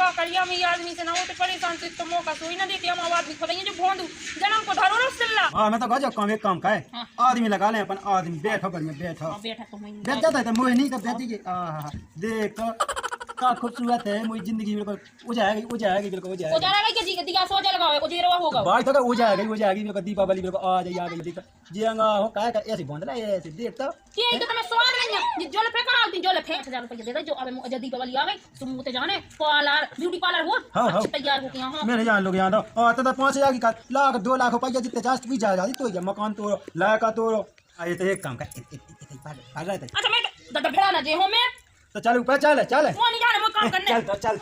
का करिया में आदमी से ना होते परेशान से तो मौका सोई ना देती हम आदमी खुदाइए जो भोंदू जन्म को धरो रसल्ला। हां मैं तो गजब काम एक काम का है आदमी लगा ले अपन आदमी बैठो बढ़िया बैठो बैठा तो मैं बैठ जाता है तो मोह नहीं तो बैठ जी देख का खूबसूरत है मेरी जिंदगी बिल्कुल हो जाएगी बिल्कुल हो जाएगी के जी दिया सो जा लगावे ओ जीरो होगा भाई तो हो जाएगी बिल्कुल दीपावली बिल्कुल आ गई देख जियांगा हो का ऐसे बंद ला ऐसे देख तो ये तो मैं स्वाद नहीं जो ले फेंका दिन जो ले फेंक 1000 रुपए दे दे जो अब मुझे दीपावली आ गई तुम मुझे जाने पार्लर ब्यूटी पार्लर हो अच्छे तैयार हो के यहां मैंने जान लोग यहां तो 5000 की लाख 2 लाख रुपया जितने जास्त भी जाएगा तो ये मकान तोड़ो लायका तोड़ो ये तो एक काम का पढ़ रहा था। अच्छा मैं तो भेड़ा ना जे हो मैं तो चल ऊपर चल वो नहीं जाने वो काम करने चल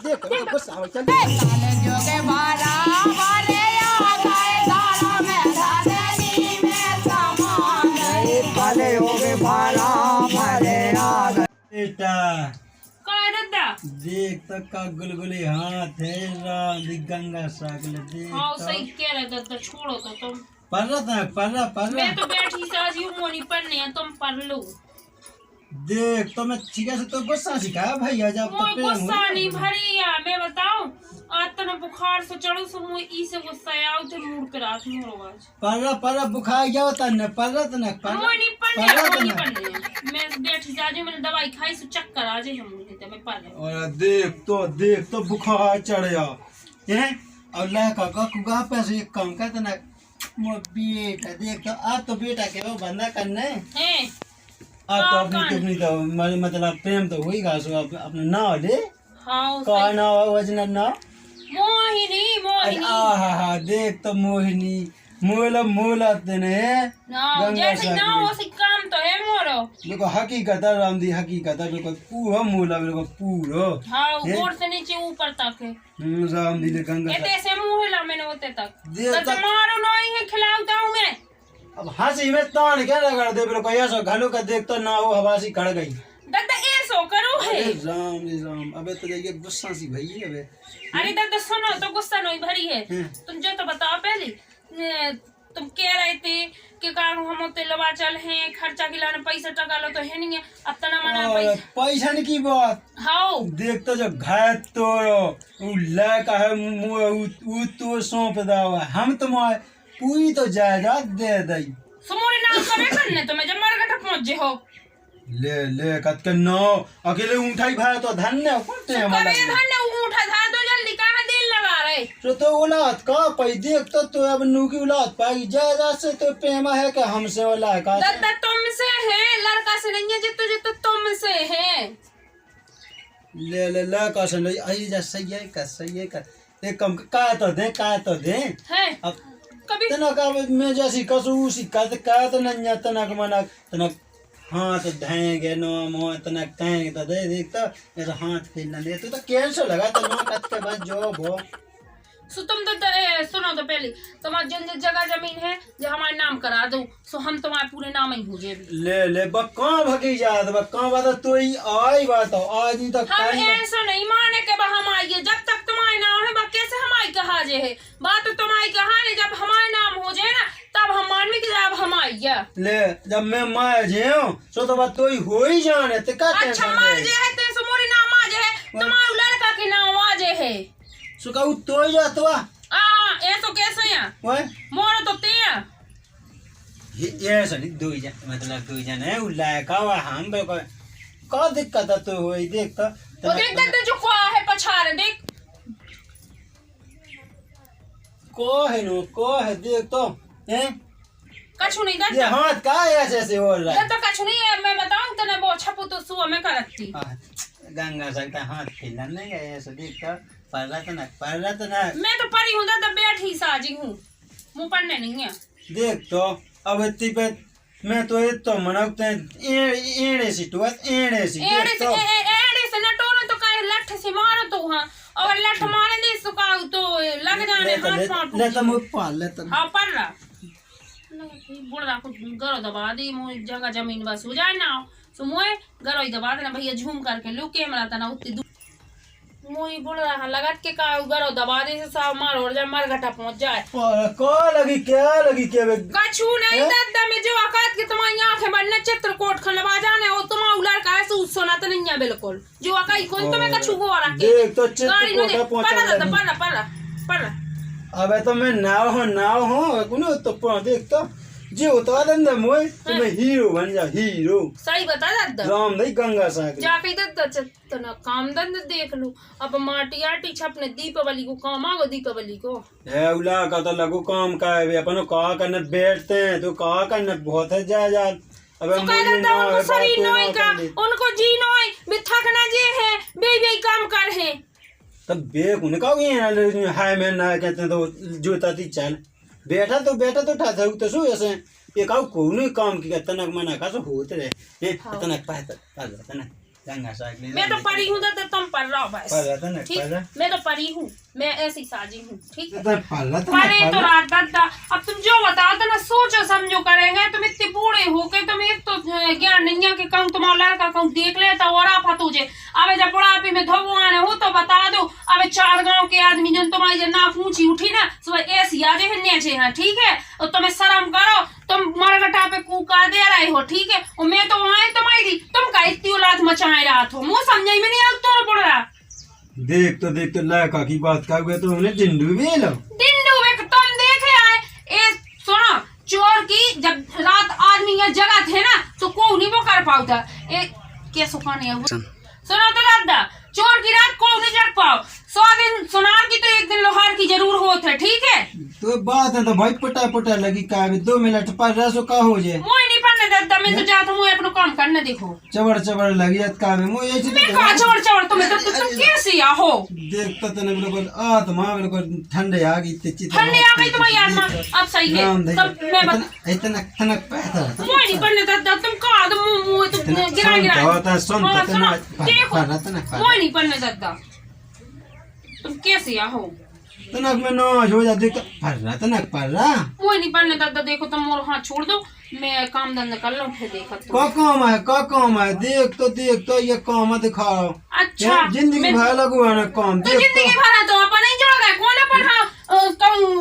देख गुस्सा हो चल जोगे बारा मारे आ गए दारा में राधनी में सामान काले होगे बारा मारे आ गए बेटा काय दादा देख तक का गुलगुली हाथ है राम गंगा सागल देख हां सही कह रहे दादा छोड़ो तो तुम पढ़ रहा मैं तो बैठी साजी हूं मोनी पढ़ने है तुम पढ़ लो देख तो मैं ठीक है तो गुस्सा सिखाया भैया जब वो गुस्सा नहीं भरी है मैं बताऊं आज तो ना बुखार से चढ़ो सो मुझे ई से गुस्सा आओ थे मूड पे रात में रोज पढ़ बुखार गया होता न पढ़ नहीं पढ़ने मैं बैठी साजी मैंने दवाई खाई सो चक्कर आ जाए मुझे तो मैं पढ़ रही और देख तो बुखार चढ़या हैं और लड़का का पैसे एक काम करता ना मो बेटा देख तो आप तो बेटा के वो बंदा करने हैं आप तो अपनी तो मतलब प्रेम तो हुई गा सो अपना नाम ले हां का नाम वजन ना मोहिनी आहा देख तो मोहिनी मोला तने ना जैसे ना वो से काम तो है मोरो देखो हकीकत है रामदी हकीकत है बिल्कुल पूरा मोला बिल्कुल पूरा हां ऊपर से नीचे ऊपर तक है रामदी ने गंगा ऐसे से मुहला मैंने होते तक तो मारो नहीं है खिलाऊता हूं मैं अब हंसी में तान क्या रगड़ दे बिल्कुल ऐसा घालो का देख तो ना हो हवासी खड़ गई दादा ऐसो करो है राम अबे तो ये गुस्सा सी भई है अबे अरे दादा सुनो तो गुस्सा नहीं भरी है तुम जो तो बताओ पहले तुम कह रहे थे कि हम होते लवा चल हैं खर्चा खिलाने पैसा टका लो तो है नहीं है अब तना मना पैसा नहीं की बात हां देख तो जो घात तो उ लड़का है उ तो सौंप दावा हम तुम्हारे पूरी तो जायदाद दे दई सुमोरे नाम करे करने तो मैं जब मरगट पहुंच जे हो ले कत के नो अकेले उठाई भाई तो धन्य करते हैं करे धन्य उठा था तो जल्दी कहां दिल लगा रहे तो औलाद का पै देख तो अब नू की औलाद पाई जायदाद से तो प्रेम है कि हमसे औलाद का दादा तुमसे है लड़का से नहीं है जितो तुमसे है ले लड़का से नहीं आई जा सही है का एक कम का तो दे है अब कभी तना का मैं जैसी कसू उसी का तो नन्या तना का मना तना हाथ धएंगे नो मो तना कहेंगे तो दे देख तो ऐसा हाथ फेरना दे तो कैसे लगा तो नो कत के बस जो वो सो तुम तो सुनो तो पहले तुम्हारी जिन जगह जमीन है जो हमारे नाम करा दो सो हम तुम्हारे पूरे नाम ही हो जाए ले बक्का भगी जात बक्का बात तो ही आई बात हो आज ही तक हम ऐसा नहीं माने के बा हम आइए जब तक तुम्हारे नाम है बा कैसे हमारी कहा जे है बात तो तुम्हारी कहा है जब हमारे नाम हो जाए ना तब हम मानवी की जब हम आइए ले जब मैं मार जेऊ सो तो बात तो ही हो ही जाने ते का अच्छा मार जे है ते सुमोरी नाम आ जे है तुम्हारे लड़का के नाम आ जे है सुका उ तो ही जात वा ऐसो कैसे है ओए मोर तो ते ये ऐसा नहीं दो ही जन मतलब दो ही जन है उ लायका वा हम बे का दिक्कत तो होई देख तो वो देख दे जो को है पछाड़ देख को है देख तो हैं कछु नहीं ये दादा हाथ का ऐसे हो रहा है तो कछु नहीं है मैं बताऊं तने वो छपू तो सुआ में करती गंगा सकता हाथ खेलना नहीं है ऐसे देख तो पढ़ रहा तो ना मैं तो पढ़ी हूं दादा बैठी साजी हूं मुंह पढ़ने नहीं है देख तो अब इतनी पे मैं तो ये तो मनकते एड़े सी तो एड़े सी एड़े से न टोनो तो काहे लठ से मारो तो हां और लठ मारने दे सुकाऊ तो लग जाने हाथ पांव ले तो मुझ पाल ले तो हां पढ़ रहा बोल रहा कुछ गरो दबा दी मोई जगह जमीन बस हो जाए ना सो मोए गरो ही दबा देना भैया झूम करके लो कैमरा तना उतनी मोई बोल रहा लगत के का गरो दबा दे से साव मार और जाए मरघटा पहुंच जाए को लगी क्या कछु नहीं दादा में जो आकाश के तुम्हारी आंखें बनने चित्रकूट खलवा जाने हो तुम उलार का से सोना तो नहीं है बिल्कुल जो आका कौन तो मैं कछु को रहा देख तो चित्त गाड़ी को में पहुंचा पड़ा अबे तो मैं नाव हो कुनो तो देख तो जे उतार दे मोय तुम्हें हीरो बन जा हीरो सही बता दादा राम नहीं गंगा सागर जाके तो ना काम धंधे देख लूं अब माटी आटी छपने दीपावली को काम आगो दीपावली को है उला का तो लगो काम का है अपन का करने बैठते हैं तो का करने बहुत है जा अबे तो कह देता उनको शरीर नोई का उनको जी नोई भी थकना जे है बे काम कर है तब बेक उनका भी हाय मैं ना कहते हैं तो जोता ती चल बैठा तो था तो सो ऐसे एक आउ कोई काम की तनक मना का तो होते रहे ये तनक पाता तनक गंगा सागर मैं तो पढ़ी हूं तो तुम पढ़ रहा हो बस पढ़ा ठीक मैं तो पढ़ी हूं मैं ऐसी साजी हूं ठीक है पढ़ा पढ़े तो रात दादा अब तुम जो बताओ तो ना सोचो समझो करेंगे तुम इतने बूढ़े हो के तुम एक तो ज्ञान नहीं है कि कहूँ तुम्हारा लड़का कहूँ देख लेता और आप तुझे अब जब बुढ़ापे में धोबो आने हो तो बता दो अब 4 गांव के आदमी जो तुम्हारी जो नाक ऊंची उठी ना सुबह ऐसी आजे हिन्ने छे हैं ठीक है और तुम्हें शर्म करो तुम मरगटा पे कूका दे रहे हो ठीक है और मैं तो वहां तुम्हारी तुम का इतनी औलाद मचाए रहा हो मुँह समझाई में नहीं आ तो पड़ रहा देख तो लड़का की बात कर गए तो हमने डिंडू भी लो डिंडू वे तुम देखे आए ए सुनो चोर की जब रात आदमी ये जगह थे ना तो को नहीं वो कर पाता ए क्या सुखाने है सुनो तो दादा चोर की रात को नहीं जग पाओ 100 दिन सुनार की तो एक दिन लोहार की जरूर होत है ठीक है तो बात है तो भाई पटा लगी का 2 मिनट पर रसो का हो जाए मोय नहीं पढ़ने दादा मैं तो जाता हूं अपना काम करने देखो चबड़ लगी का में मोय ऐसे मैं का चबड़ तुम्हें तो तुम कैसे हो देख तो तने बिल्कुल आत्मा बिल्कुल ठंडे आ गई ते ठंडे आ गई तुम्हारी आत्मा अब सही है तब मैं इतना तनक पैसा मोय नहीं पढ़ने दादा तुम का मुंह तो गिरा होता सुन देखो मोय नहीं पढ़ने दादा तुम कैसे हो तनक में नो हो जा देख तनक पर रहा मोय नहीं पढ़ने दादा देखो तुम मोर हाथ छोड़ दो मैं काम धंधा कर लूं फिर देखो का काम है देख तो ये काम है दिखाओ अच्छा जिंदगी भर लगुआ ना काम तो जिंदगी भर तो अपन नहीं जोड़ गए कौन अपन कहूं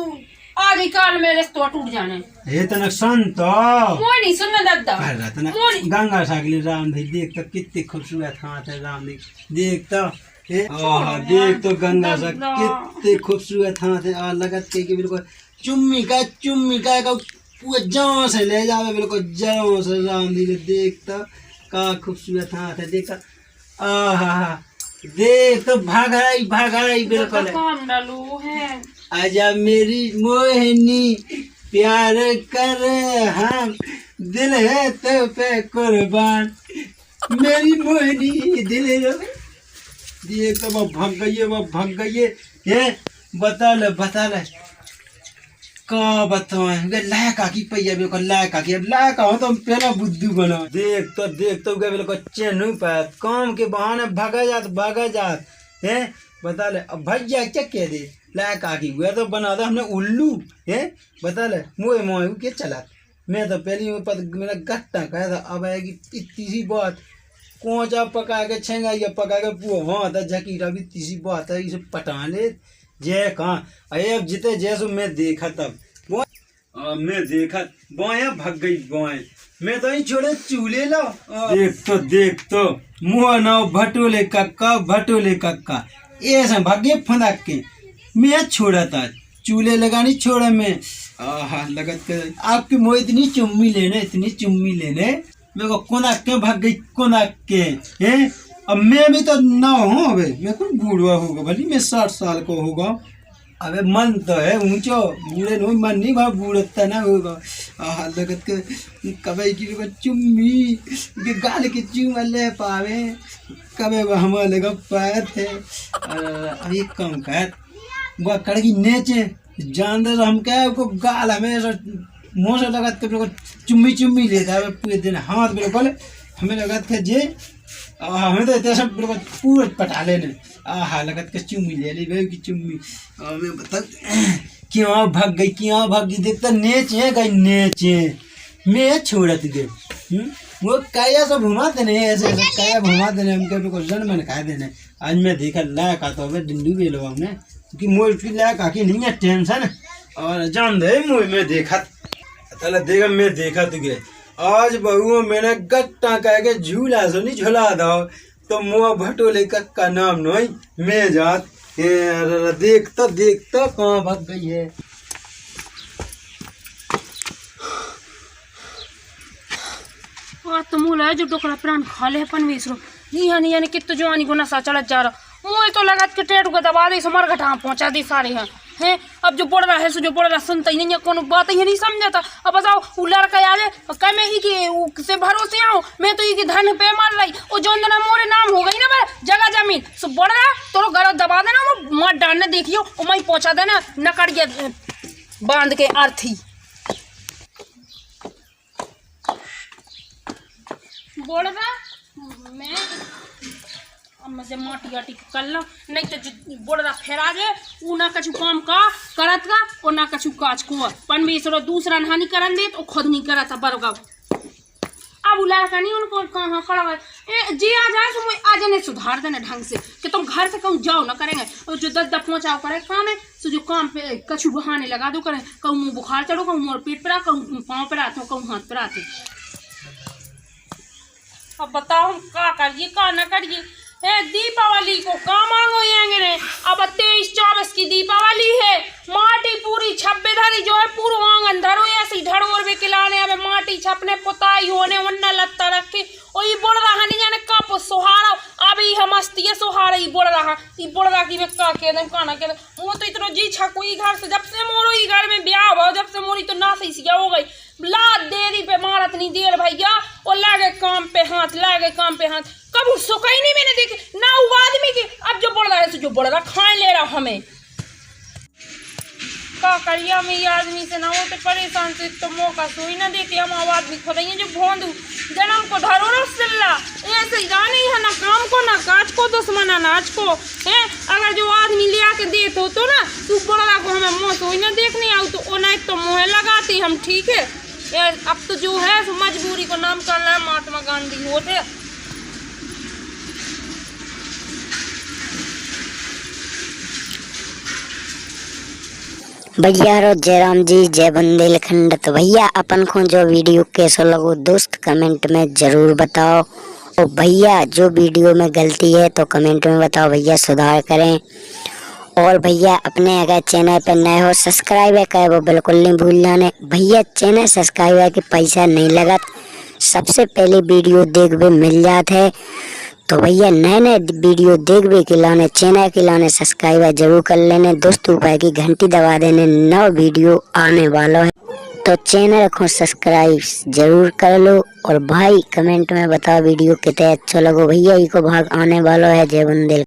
आदि काल में रिश्ता टूट जाने ये तनक संत मोय नहीं सुनना दादा गंगा सागली राम भाई देख तो कितने खूबसूरत हाथ है राम देख तो देख तो गंगा सा कितने खूबसूरत हाथ है और लगत के बिल्कुल चुम्मी का पूरा जान से ले जावे बिल्कुल जड़ों से राम दी देख तो का खूबसूरत हाथ है देख देख तो भागाई बिल्कुल काम डालू है आजा मेरी मोहिनी प्यार कर हम दिल है तो पे कुर्बान मेरी मोहिनी दिल देख तो वो भाग गई ये बता ले का बताए लायका की पैया बिल्कुल लायका की अब लायका हो तो पहला बुद्धू बना देख तो बिल्कुल चैन पाया काम के बहाने भागा जात है बता ले अब भैया क्या कह दे लायका की हुआ तो बना दो हमने उल्लू है बता ले मोए के चला मैं तो पहली मेरा गट्टा कहा था अब आएगी तीसरी बात कोचा पका के छेंगा या पका के हाँ था झकीरा भी तीसरी बात है इसे पटा ले जय कहाँ अरे अब जिते जैसो मैं देखा तब मैं देखा बोया भाग गई बोए मैं तो ही छोड़े चूल्हे लो देख तो मुँह ना भटोले कक्का ऐसा भागे फंदाक के मैं छोड़ा था चूल्हे लगानी छोड़ा मैं लगत कर आपकी मुँह इतनी चुम्मी लेने मेरे को कोनाक के भाग गई कोनाक के हैं अब मैं भी तो ना हूँ अबे मैं कौन बूढ़ा होगा भली मैं 60 साल को होगा अबे मन तो है ऊंचो बूढ़े नो मन नहीं भाई बूढ़ता ना होगा लगत के कबे की चुम्मी के गाल के चुम्मा ले पावे कबे हम लगा पैर थे अब एक काम कर वो कड़की नेचे जान दे हम क्या को गाल हमें मुँह से लगत के चुम्मी लेता है पूरे दिन हाथ बिल्कुल हमें लगत के जे हमें तो इतना सब बिल्कुल पूरे पटा लेने लगत के चुम्मी ले ली भाई की चुम्मी मैं बता क्यों भाग गई देखता नेचे मैं छोड़त गए वो काया सब घुमाते नहीं ऐसे काया घुमाते नहीं हमके बिल्कुल जन मन खा देने आज मैं देखा लायक आता हूँ डिंडू भी लो हमने क्योंकि मोर की लायक आके नहीं है टेंशन और जान दे मैं देखा चला देखा मैं देखा तुझे आज बहुओं मैंने गट्टा कह के झूला सुनी झुला दो तो मुँह भटोले का नाम नहीं मैं जात देखता देखता कहाँ भाग गई है। तो मूल है जो डोकरा प्राण खा ले अपन बेसरो यानी यानी कितो जवानी को नशा चढ़त जा रहा मुँह तो लगा के टेट को दबा दे मर घटा पहुंचा दी सारे हैं अब जो बोल रहा है सो जो बोल रहा सुनता ही नहीं है कोनो बात ही नहीं समझाता। अब बताओ वो लड़का आ जाए कह मैं ही कि से भरोसे आऊँ मैं तो ये धन पे मार रही वो जो ना मोरे नाम हो गई ना जगह जमीन सो बोल रहा तो घर दबा देना वो मत डालने देखियो वो मैं पहुंचा देना नकड़ गया बांध के अर्थी बोल रहा मैं मुझे माटी आटी कर लो नहीं तो बोल रहा फेरा जाए वो ना कछु काम का करत का और ना कछु काज को पन भी इसरो दूसरा नहानी करन दे तो खुद नहीं करता बरगा अब लड़का नहीं उनको कहाँ खड़ा है जी आ जाए तो मैं आज नहीं सुधार देना ढंग से कि तुम घर से कहूँ जाओ ना करेंगे और जो दस पहुँचाओ करे काम है तो जो काम पे कछु बहाने लगा दो करे कहूँ मुँह बुखार चढ़ो कहूँ मोर पेट पर आ कहूँ पाँव पर आते हो कहूँ हाथ पर आते। अब बताओ हम क्या करिए क्या ना करिए दीपावली को काम मांगो ये अब 23-24 की दीपावली है माटी पूरी छब्बे धरी जो है पूरा आंगन धरो ऐसी ढड़ोर भी खिलाने अब माटी छपने पुताई होने उन्ना लत्ता रखे और ये बोल रहा नहीं जाने कब सुहारा अभी हम मस्ती सुहारा ये बोल रहा कि मैं का कह दूं काना कह दूं वो तो इतना जी छकुई घर से जब से मोरो ही घर में ब्याह हुआ जब से मोरी तो नासी सिया हो गई लात देरी पे मारत नहीं देर भैया और लागे काम पे हाथ कब सुखा ही नहीं मैंने देखे ना वो आदमी के अब जो बोल रहा है जो बोल रहा खाए ले रहा हमें का करिया में ये आदमी से ना होते परेशान से तो मौका सोई ना देते हम आदमी खुद ही जो भोंदू जन्म को धरो ना सिल्ला ऐसे ही जाने है ना काम को ना काज को दुश्मन अनाज को है अगर जो आदमी ले आके देते तो ना तू बोल रहा को हमें मुँह सोई ना देखने आओ तो नहीं तो मुँह लगाते हम ठीक है अब तो जो है मजबूरी को नाम करना है महात्मा गांधी होते। भैया रो जयराम जी जय बुंदेलखंड। तो भैया अपन को जो वीडियो कैसा लगो दोस्त कमेंट में जरूर बताओ और भैया जो वीडियो में गलती है तो कमेंट में बताओ भैया सुधार करें। और भैया अपने अगर चैनल पर नए हो सब्सक्राइब करें वो बिल्कुल नहीं भूल जाने भैया चैनल सब्सक्राइब के पैसा नहीं लगा सबसे पहले वीडियो देखने मिल जाते है तो भैया नए नए वीडियो देखने के लाने चैनल के लाने सब्सक्राइब जरूर कर लेने दोस्तों ऊपर की घंटी दबा देने नया वीडियो आने वाला है तो चैनल को सब्सक्राइब जरूर कर लो। और भाई कमेंट में बताओ वीडियो कितने अच्छा लगो भैया को भाग आने वाला है जय बुंदेलखंड।